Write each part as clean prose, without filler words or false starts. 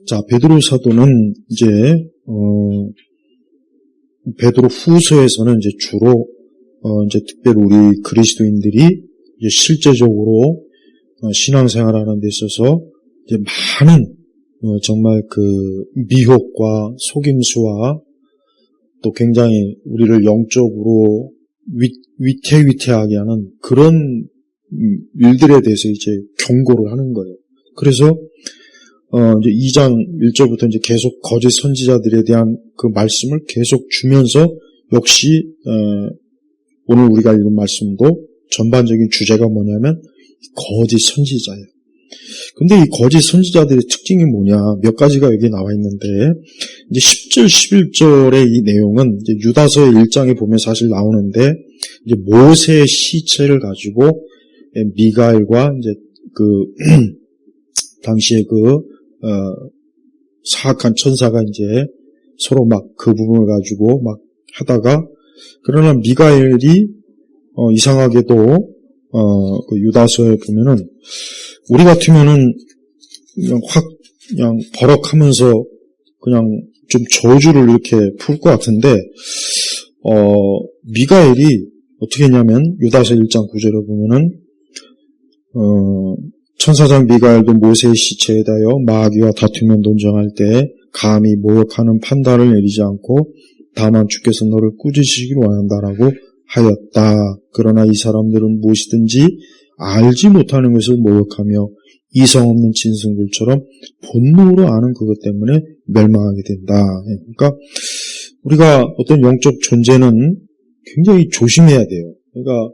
자, 베드로 사도는 이제 베드로 후서에서는 이제 주로 이제 특별히 우리 그리스도인들이 이제 실제적으로 신앙생활하는 데 있어서 이제 많은 정말 그 미혹과 속임수와 또 굉장히 우리를 영적으로 위태위태하게 하는 그런 일들에 대해서 이제 경고를 하는 거예요. 그래서 이제 2장 1절부터 이제 계속 거짓 선지자들에 대한 그 말씀을 계속 주면서 역시 오늘 우리가 읽은 말씀도 전반적인 주제가 뭐냐면 거짓 선지자예요. 근데 이 거짓 선지자들의 특징이 뭐냐, 몇 가지가 여기 나와 있는데, 이제 10절, 11절의 이 내용은 이제 유다서의 1장에 보면 사실 나오는데, 이제 모세의 시체를 가지고 미가엘과 이제 그 당시에 사악한 천사가 이제 서로 막 그 부분을 가지고 막 하다가, 그러나 미가엘이 이상하게도 그 유다서에 보면은 우리 같으면은 그냥 버럭하면서 그냥 좀 저주를 이렇게 풀 것 같은데, 미가엘이 어떻게 했냐면, 유다서 1장 9절에 보면은, 천사장 미가엘도 모세의 시체에 대하여 마귀와 다투며 논쟁할 때 감히 모욕하는 판단을 내리지 않고 다만 주께서 너를 꾸짖으시기를 원한다라고 하였다. 그러나 이 사람들은 무엇이든지 알지 못하는 것을 모욕하며 이성 없는 짐승들처럼 본능으로 아는 그것 때문에 멸망하게 된다. 그러니까 우리가 어떤 영적 존재는 굉장히 조심해야 돼요. 그러니까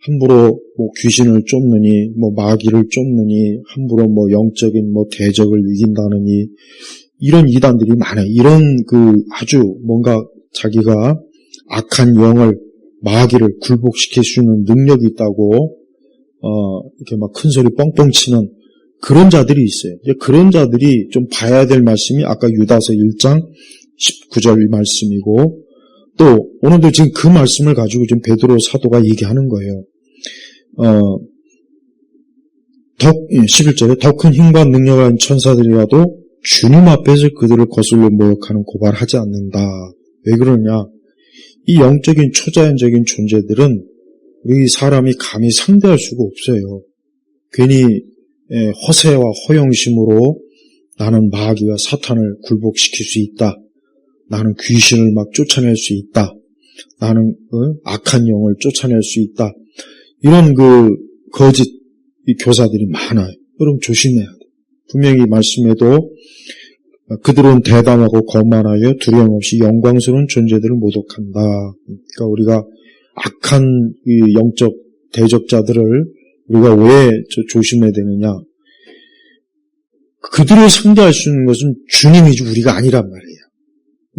함부로 뭐 귀신을 쫓느니, 뭐 마귀를 쫓느니, 함부로 뭐 영적인 뭐 대적을 이긴다느니, 이런 이단들이 많아요. 이런 아주 뭔가 자기가 악한 영을, 마귀를 굴복시킬 수 있는 능력이 있다고 이렇게 막 큰 소리 뻥뻥 치는 그런 자들이 있어요. 이제 그런 자들이 좀 봐야 될 말씀이 아까 유다서 1장 19절 말씀이고, 또 오늘도 지금 그 말씀을 가지고 지금 베드로 사도가 얘기하는 거예요. 11절에 더 큰 힘과 능력을 가진 천사들이라도 주님 앞에서 그들을 거슬러 모욕하는 고발하지 않는다. 왜 그러냐? 이 영적인 초자연적인 존재들은 우리 사람이 감히 상대할 수가 없어요. 괜히 허세와 허영심으로 나는 마귀와 사탄을 굴복시킬 수 있다. 나는 귀신을 막 쫓아낼 수 있다. 나는 악한 영을 쫓아낼 수 있다. 이런 거짓 교사들이 많아요. 여러분 조심해야 돼요. 분명히 말씀에도 그들은 대담하고 거만하여 두려움 없이 영광스러운 존재들을 모독한다. 그러니까 우리가 악한 이 영적 대적자들을 우리가 왜 조심해야 되느냐? 그들을 상대할 수 있는 것은 주님이지 우리가 아니란 말이에요.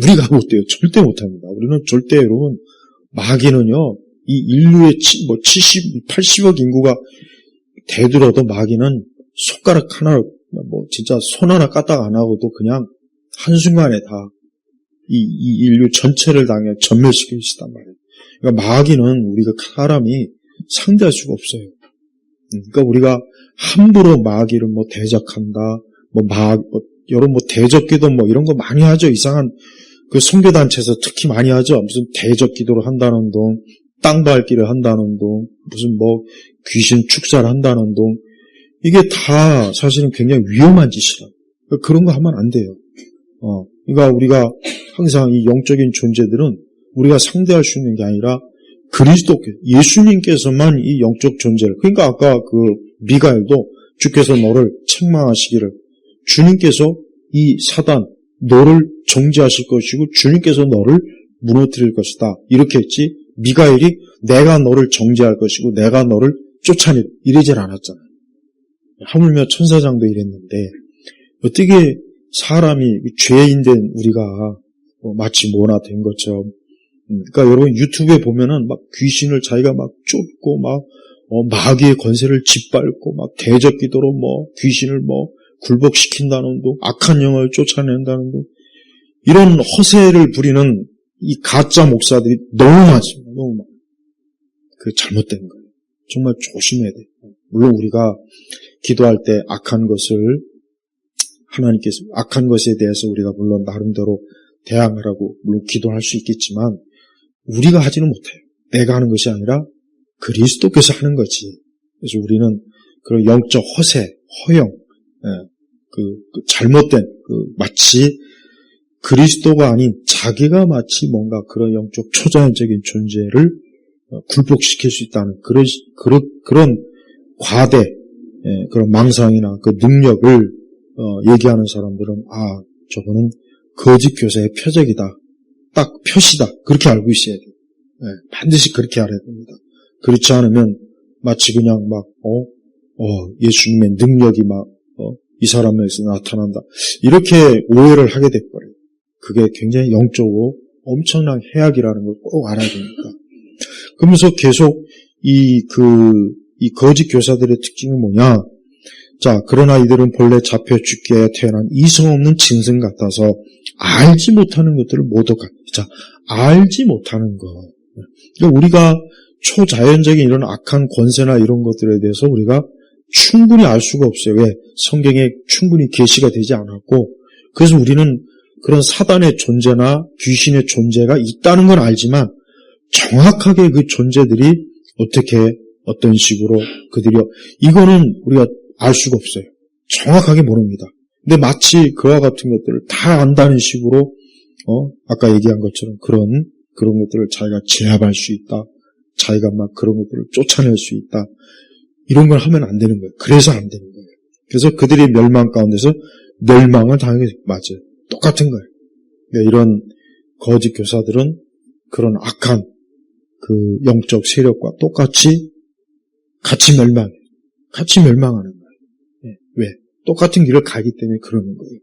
우리가 못돼요. 절대 못합니다. 우리는 절대, 여러분, 마귀는요, 이 인류의 70, 80억 인구가 되들어도 마귀는 손가락 하나, 진짜 손 하나 까딱 안 하고도 그냥 한순간에 다 이 인류 전체를 당해 전멸시킬 수 있단 말이에요. 그러니까 마귀는 우리가 사람이 상대할 수가 없어요. 그러니까 우리가 함부로 마귀를 대적한다, 여러분 대적기도 이런 거 많이 하죠. 이상한 그 선교단체에서 특히 많이 하죠. 무슨 대적기도를 한다는 둥, 땅 밟기를 한다는 둥, 무슨 귀신 축사를 한다는 둥, 이게 다 사실은 굉장히 위험한 짓이라. 그러니까 그런 거 하면 안 돼요. 그러니까 우리가 항상 이 영적인 존재들은 우리가 상대할 수 있는 게 아니라 그리스도께, 예수님께서만 이 영적 존재를, 그러니까 아까 미가엘도 주께서 너를 책망하시기를, 주님께서 이 사단, 너를 정죄하실 것이고 주님께서 너를 무너뜨릴 것이다. 이렇게 했지, 미가엘이 내가 너를 정죄할 것이고 내가 너를 쫓아내, 이러질 않았잖아요. 하물며 천사장도 이랬는데, 어떻게 사람이 죄인된 우리가 마치 뭐나 된 것처럼, 그러니까 여러분 유튜브에 보면은 막 귀신을 자기가 막 쫓고 마귀의 권세를 짓밟고 대적 기도로 귀신을 굴복시킨다는 둥, 악한 영을 쫓아낸다는 둥, 이런 허세를 부리는 이 가짜 목사들이 너무 많습니다. 너무 많아요. 그게 잘못된 거예요. 정말 조심해야 돼요. 물론 우리가 기도할 때 악한 것을 하나님께서 악한 것에 대해서 우리가 물론 나름대로 대항하라고 물론 기도할 수 있겠지만 우리가 하지는 못해요. 내가 하는 것이 아니라 그리스도께서 하는 거지. 그래서 우리는 그런 영적 허세, 허영, 잘못된 마치 그리스도가 아닌 자기가 마치 뭔가 그런 영적 초자연적인 존재를 굴복시킬 수 있다는 그런 과대, 그런 망상이나 그 능력을 얘기하는 사람들은 저거는 거짓 교사의 표적이다. 딱 표시다. 그렇게 알고 있어야 돼요. 반드시 그렇게 알아야 됩니다. 그렇지 않으면 마치 그냥 예수님의 능력이 이 사람에서 나타난다. 이렇게 오해를 하게 돼버려요. 그게 굉장히 영적으로 엄청난 해악이라는 걸 꼭 알아야 됩니다. 그러면서 계속 이 거짓 교사들의 특징은 뭐냐? 자, 그러나 이들은 본래 잡혀 죽기 위해 태어난 이성 없는 짐승 같아서 알지 못하는 것들을 모독하는. 자, 알지 못하는 것. 그러니까 우리가 초자연적인 이런 악한 권세나 이런 것들에 대해서 우리가 충분히 알 수가 없어요. 왜? 성경에 충분히 계시가 되지 않았고, 그래서 우리는 그런 사단의 존재나 귀신의 존재가 있다는 건 알지만 정확하게 그 존재들이 어떤 식으로 이거는 우리가 알 수가 없어요. 정확하게 모릅니다. 근데 마치 그와 같은 것들을 다 안다는 식으로 아까 얘기한 것처럼 그런 것들을 자기가 제압할 수 있다. 자기가 막 그런 것들을 쫓아낼 수 있다. 이런 걸 하면 안 되는 거예요. 그래서 안 되는 거예요. 그래서 그들이 멸망 가운데서 멸망을 당하게 맞아요. 똑같은 거예요. 그러니까 이런 거짓 교사들은 그런 악한 그 영적 세력과 똑같이 같이 멸망하는 거예요. 왜? 똑같은 길을 가기 때문에 그러는 거예요.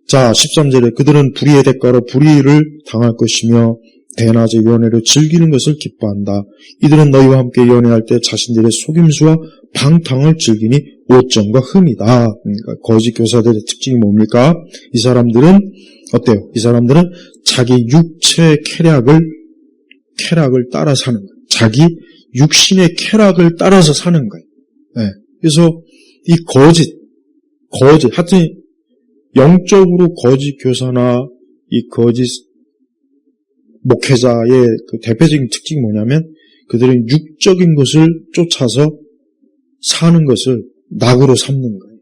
자, 13절에 그들은 불의의 대가로 불의를 당할 것이며 대낮에 연애를 즐기는 것을 기뻐한다. 이들은 너희와 함께 연애할 때 자신들의 속임수와 방탕을 즐기니 오점과 흠이다. 그러니까 거짓 교사들의 특징이 뭡니까? 이 사람들은 어때요? 이 사람들은 자기 육체의 쾌락을 따라 사는 거예요. 자기 육신의 쾌락을 따라서 사는 거예요. 그래서 이 거짓, 하여튼 영적으로 거짓 교사나 이 거짓 목회자의 그 대표적인 특징이 뭐냐면 그들은 육적인 것을 쫓아서 사는 것을 낙으로 삼는 거예요.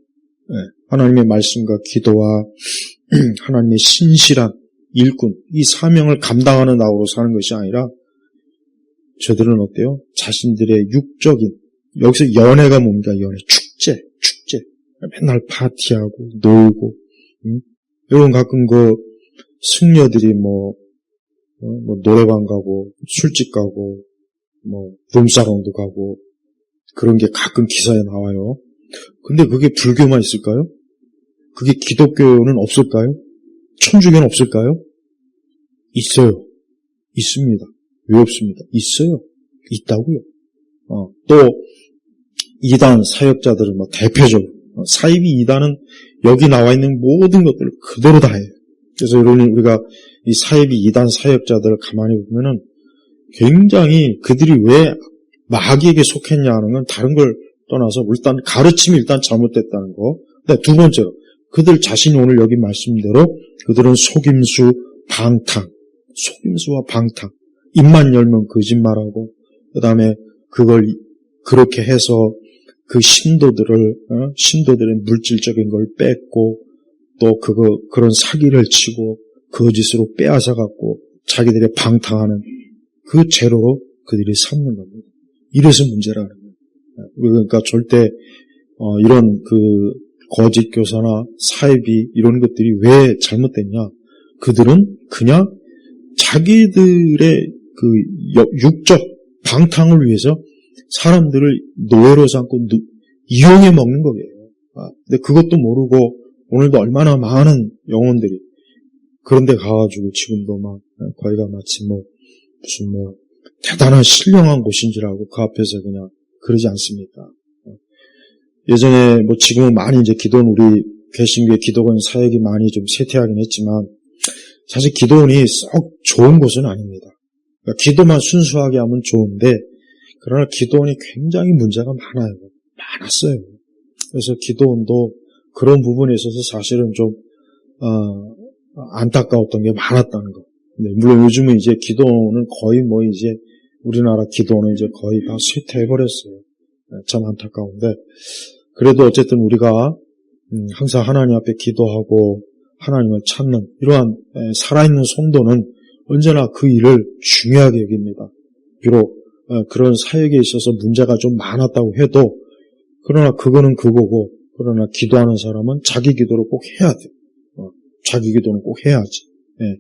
하나님의 말씀과 기도와 하나님의 신실한 일꾼, 이 사명을 감당하는 낙으로 사는 것이 아니라 저들은 어때요? 자신들의 육적인, 여기서 연애가 뭡니까? 연애, 축제. 맨날 파티하고 놀고, 여러분 가끔 승려들이 노래방 가고 술집 가고 룸사롱도 가고 그런 게 가끔 기사에 나와요. 근데 그게 불교만 있을까요? 그게 기독교는 없을까요? 천주교는 없을까요? 있어요. 있습니다. 왜 없습니다? 있어요. 있다고요. 또 이단 사역자들은 대표적으로 사이비 이단은 여기 나와 있는 모든 것들을 그대로 다 해요. 그래서 우리가 이 사이비 이단 사역자들을 가만히 보면은 굉장히 그들이 왜 마귀에게 속했냐는 건 다른 걸 떠나서 일단 가르침이 일단 잘못됐다는 거. 근데 두 번째로 그들 자신이 오늘 여기 말씀대로 그들은 속임수와 방탕. 입만 열면 거짓말하고 그다음에 그걸 그렇게 해서 그 신도들의 물질적인 걸 뺏고 또 그런 사기를 치고 거짓으로 빼앗아갖고 자기들의 방탕하는 그 재료로 그들이 삼는 겁니다. 이래서 문제라는 거예요. 그러니까 절대 이런 그 거짓 교사나 사이비 이런 것들이 왜 잘못됐냐? 그들은 그냥 자기들의 그 육적 방탕을 위해서 사람들을 노예로 삼고 이용해 먹는 거예요. 근데 그것도 모르고 오늘도 얼마나 많은 영혼들이 그런데 가가지고 지금도 거기가 마치 무슨 대단한 신령한 곳인 줄 알고 그 앞에서 그냥 그러지 않습니까? 예전에 지금은 많이 이제 우리 개신교의 기도원 사역이 많이 좀 쇠퇴하긴 했지만 사실 기도원이 썩 좋은 곳은 아닙니다. 그러니까 기도만 순수하게 하면 좋은데 그러나 기도원이 굉장히 문제가 많았어요. 그래서 기도원도 그런 부분에 있어서 사실은 좀 안타까웠던 게 많았다는 거. 네, 물론 요즘은 이제 기도는 거의 뭐 이제 우리나라 기도는 이제 거의 다 쇠퇴해버렸어요. 참 안타까운데 그래도 어쨌든 우리가 항상 하나님 앞에 기도하고 하나님을 찾는 이러한 살아있는 성도는 언제나 그 일을 중요하게 여깁니다. 비록 그런 사역에 있어서 문제가 좀 많았다고 해도 그러나 그거는 그거고 그러나 기도하는 사람은 자기 기도를 꼭 해야 돼. 자기 기도는 꼭 해야지. 예.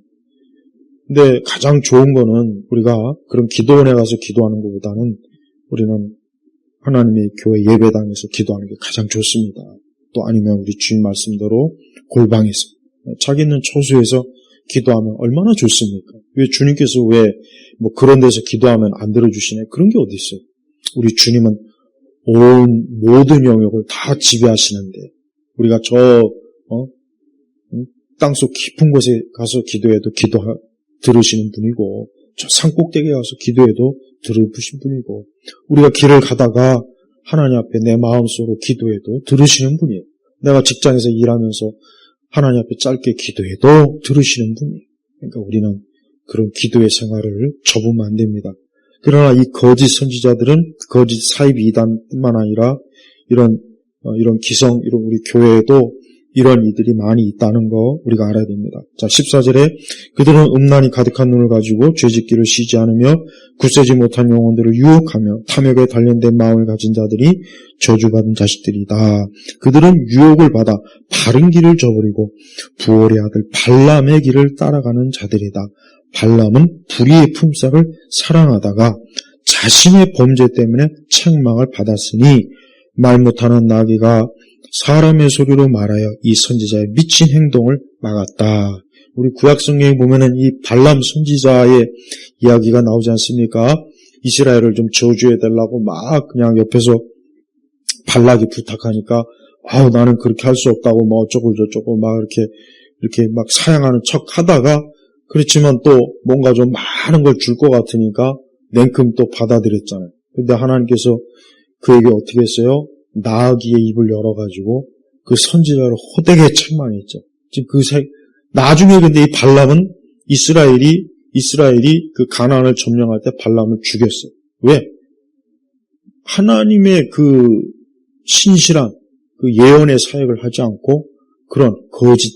근데 가장 좋은 거는 우리가 그런 기도원에 가서 기도하는 것보다는 우리는 하나님의 교회 예배당에서 기도하는 게 가장 좋습니다. 또 아니면 우리 주인 말씀대로 골방에서 자기는 처소에서 기도하면 얼마나 좋습니까? 왜 주님께서 왜 뭐 그런 데서 기도하면 안 들어주시네? 그런 게 어디 있어요? 우리 주님은 온 모든 영역을 다 지배하시는데 우리가 땅속 깊은 곳에 가서 기도해도 들으시는 분이고 저 산꼭대기에 가서 기도해도 들으신 분이고 우리가 길을 가다가 하나님 앞에 내 마음속으로 기도해도 들으시는 분이에요. 내가 직장에서 일하면서 하나님 앞에 짧게 기도해도 들으시는 분이에요. 그러니까 우리는 그런 기도의 생활을 접으면 안 됩니다. 그러나 이 거짓 선지자들은 거짓 사입 이단뿐만 아니라 이런 기성, 이런 우리 교회에도 이런 이들이 많이 있다는 거 우리가 알아야 됩니다. 자, 14절에 그들은 음란이 가득한 눈을 가지고 죄짓기를 쉬지 않으며 굳세지 못한 영혼들을 유혹하며 탐욕에 단련된 마음을 가진 자들이 저주받은 자식들이다. 그들은 유혹을 받아 바른 길을 저버리고 부올의 아들 발람의 길을 따라가는 자들이다. 발람은 불의의 품삯을 사랑하다가 자신의 범죄 때문에 책망을 받았으니 말 못하는 나귀가 사람의 소리로 말하여 이 선지자의 미친 행동을 막았다. 우리 구약성경에 보면은 이 발람 선지자의 이야기가 나오지 않습니까? 이스라엘을 좀 저주해달라고 막 그냥 옆에서 발락이 부탁하니까 나는 그렇게 할 수 없다고 뭐 어쩌고 저쩌고 막 이렇게 막 사양하는 척 하다가 그렇지만 또 뭔가 좀 많은 걸 줄 것 같으니까 냉큼 또 받아들였잖아요. 근데 하나님께서 그에게 어떻게 했어요? 나귀의 입을 열어가지고 그 선지자를 호되게 책망했죠. 지금 나중에 근데 이 발람은 이스라엘이 그 가나안을 점령할 때 발람을 죽였어요. 왜? 하나님의 그 신실한 그 예언의 사역을 하지 않고 그런 거짓,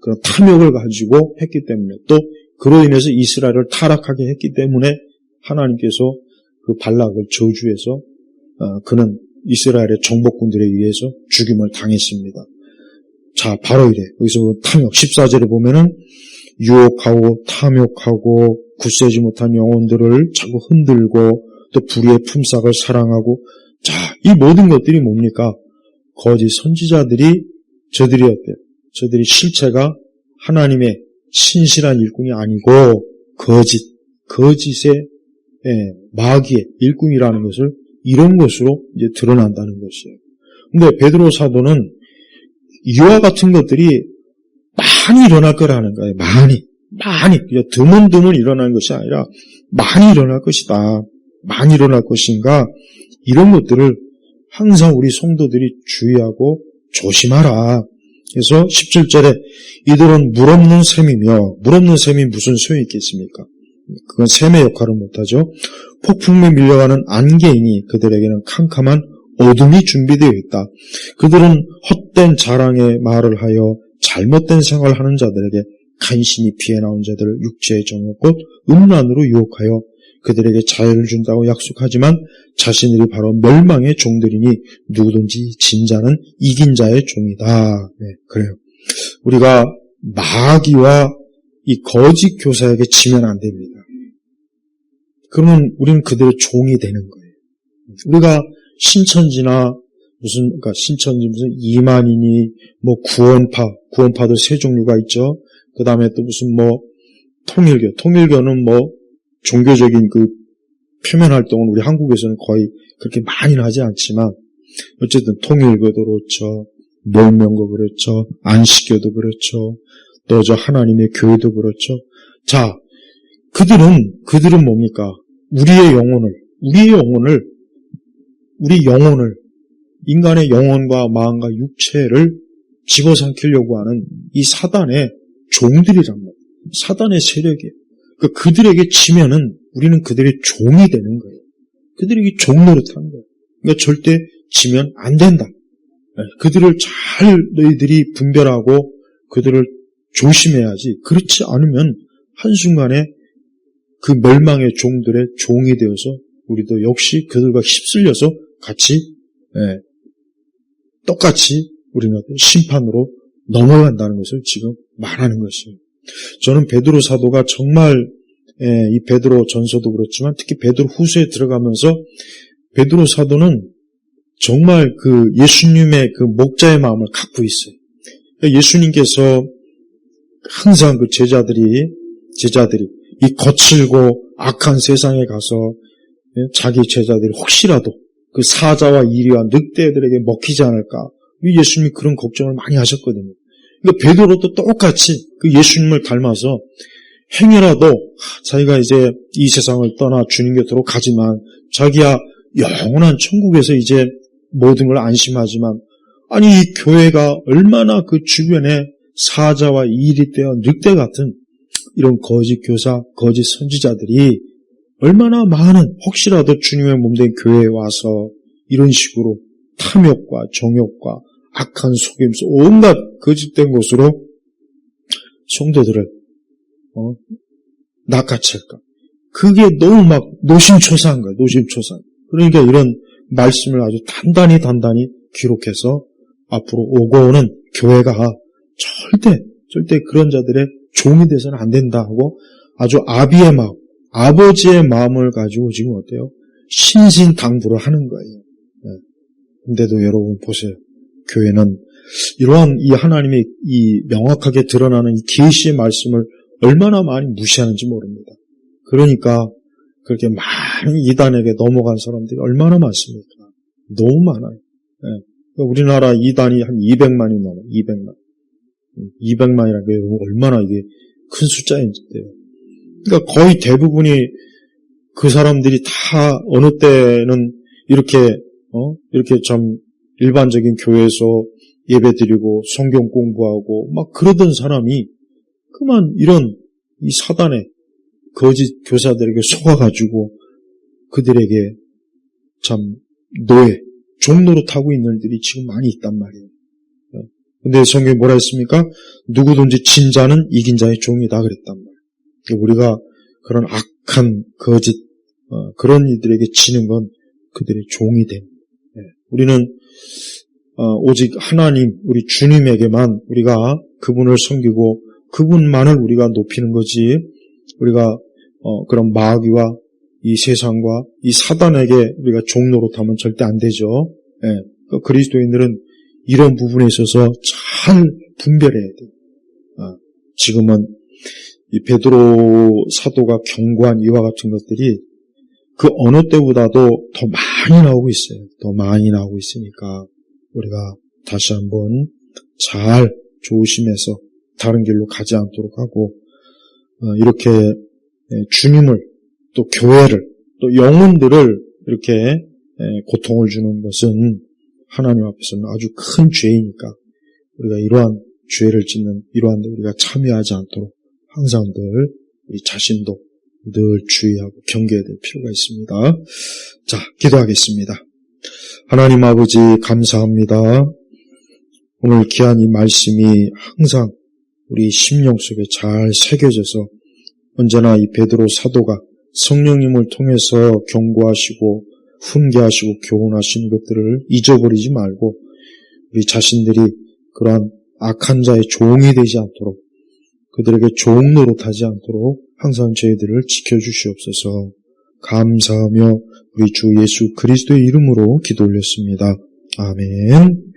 그런 탐욕을 가지고 했기 때문에 또 그로 인해서 이스라엘을 타락하게 했기 때문에 하나님께서 그 발락을 저주해서 그는 이스라엘의 정복군들에 의해서 죽임을 당했습니다. 자, 바로 이래. 여기서 탐욕, 14절에 보면은 유혹하고 탐욕하고 굳세지 못한 영혼들을 자꾸 흔들고 또 불의의 품삯을 사랑하고 자, 이 모든 것들이 뭡니까? 거짓 선지자들이 저들이 어때요? 저들이 실체가 하나님의 신실한 일꾼이 아니고 거짓의 마귀의 일꾼이라는 것을 이런 것으로 이제 드러난다는 것이에요. 근데 베드로 사도는 이와 같은 것들이 많이 일어날 거라는 거예요. 많이. 드문드문 일어나는 것이 아니라 많이 일어날 것이다. 많이 일어날 것인가? 이런 것들을 항상 우리 성도들이 주의하고 조심하라. 그래서 17절에 이들은 물 없는 셈이며 물 없는 셈이 무슨 소용이 있겠습니까? 그건 셈의 역할을 못하죠. 폭풍에 밀려가는 안개이니 그들에게는 캄캄한 어둠이 준비되어 있다. 그들은 헛된 자랑의 말을 하여 잘못된 생활을 하는 자들에게 간신히 피해 나온 자들을 육체의 정욕 곧 음란으로 유혹하여 그들에게 자유를 준다고 약속하지만 자신들이 바로 멸망의 종들이니 누구든지 진 자는 이긴 자의 종이다. 네, 그래요. 우리가 마귀와 이 거짓 교사에게 지면 안 됩니다. 그러면 우리는 그들의 종이 되는 거예요. 우리가 신천지나 신천지 무슨 이만이니 뭐 구원파도 세 종류가 있죠. 그 다음에 또 무슨 뭐 통일교는 뭐 종교적인 그 표면 활동은 우리 한국에서는 거의 그렇게 많이는 하지 않지만 어쨌든 통일교도 그렇죠. 몰명교 그렇죠. 안식교도 그렇죠. 또 저 하나님의 교회도 그렇죠. 자, 그들은 뭡니까? 우리 영혼을 인간의 영혼과 마음과 육체를 집어삼키려고 하는 이 사단의 종들이란 말이에요. 사단의 세력이에요. 그러니까 그들에게 지면은 우리는 그들의 종이 되는 거예요. 그들에게 종 노릇하는 거예요. 그러니까 절대 지면 안 된다. 그들을 잘 너희들이 분별하고 그들을 조심해야지. 그렇지 않으면 한순간에 그 멸망의 종들의 종이 되어서 우리도 역시 그들과 휩쓸려서 같이 똑같이 우리는 심판으로 넘어간다는 것을 지금 말하는 것이에요. 저는 베드로 사도가 정말 이 베드로 전서도 그렇지만 특히 베드로 후서에 들어가면서 베드로 사도는 정말 그 예수님의 그 목자의 마음을 갖고 있어요. 예수님께서 항상 그 제자들이 이 거칠고 악한 세상에 가서 자기 제자들이 혹시라도 그 사자와 이리와 늑대들에게 먹히지 않을까, 예수님이 그런 걱정을 많이 하셨거든요. 그러니까 베드로도 똑같이 그 예수님을 닮아서 행여라도 자기가 이제 이 세상을 떠나 주님 곁으로 가지만 자기야 영원한 천국에서 이제 모든 걸 안심하지만, 아니 이 교회가 얼마나 그 주변에 사자와 이리떼와 늑대 같은 이런 거짓 교사, 거짓 선지자들이 얼마나 많은, 혹시라도 주님의 몸된 교회에 와서 이런 식으로 탐욕과 정욕과 악한 속임수, 온갖 거짓된 것으로 성도들을 낚아챌까. 그게 너무 막 노심초사한 거예요. 노심초사. 그러니까 이런 말씀을 아주 단단히 기록해서 앞으로 오고 오는 교회가 절대 그런 자들의 종이 돼서는 안 된다 하고 아주 아비의 마음, 아버지의 마음을 가지고 지금 어때요? 신신당부를 하는 거예요. 근데도 여러분 보세요. 교회는 이러한 이 하나님의 이 명확하게 드러나는 이 계시의 말씀을 얼마나 많이 무시하는지 모릅니다. 그러니까 그렇게 많은 이단에게 넘어간 사람들이 얼마나 많습니까? 너무 많아요. 우리나라 이단이 한 200만이 넘어요. 200만. 200만이라는 게 얼마나 이게 큰 숫자인데요. 그러니까 거의 대부분이 그 사람들이 다 어느 때는 이렇게 참 일반적인 교회에서 예배드리고 성경 공부하고 막 그러던 사람이 그만 이런 이 사단의 거짓 교사들에게 속아가지고 그들에게 참 종노릇하고 있는 일들이 지금 많이 있단 말이에요. 근데 성경이 뭐라 했습니까? 누구든지 진 자는 이긴 자의 종이다 그랬단 말이에요. 우리가 그런 악한 거짓 그런 이들에게 지는 건 그들의 종이 됩니다. 우리는 오직 하나님, 우리 주님에게만 우리가 그분을 섬기고 그분만을 우리가 높이는 거지, 우리가 그런 마귀와 이 세상과 이 사단에게 우리가 종노릇하면 절대 안 되죠. 그리스도인들은 이런 부분에 있어서 잘 분별해야 돼요. 지금은 이 베드로 사도가 경고한 이와 같은 것들이 그 어느 때보다도 더 많이 나오고 있어요. 더 많이 나오고 있으니까 우리가 다시 한번 잘 조심해서 다른 길로 가지 않도록 하고, 이렇게 주님을 또 교회를 또 영혼들을 이렇게 고통을 주는 것은 하나님 앞에서는 아주 큰 죄이니까 우리가 이러한 죄를 짓는 이러한 데 우리가 참여하지 않도록 항상 늘 우리 자신도 늘 주의하고 경계해야 될 필요가 있습니다. 자, 기도하겠습니다. 하나님 아버지 감사합니다. 오늘 귀한 이 말씀이 항상 우리 심령 속에 잘 새겨져서 언제나 이 베드로 사도가 성령님을 통해서 경고하시고 훈계하시고 교훈하신 것들을 잊어버리지 말고 우리 자신들이 그러한 악한 자의 종이 되지 않도록, 그들에게 종 노릇하지 않도록 항상 저희들을 지켜주시옵소서. 감사하며 우리 주 예수 그리스도의 이름으로 기도 올렸습니다. 아멘.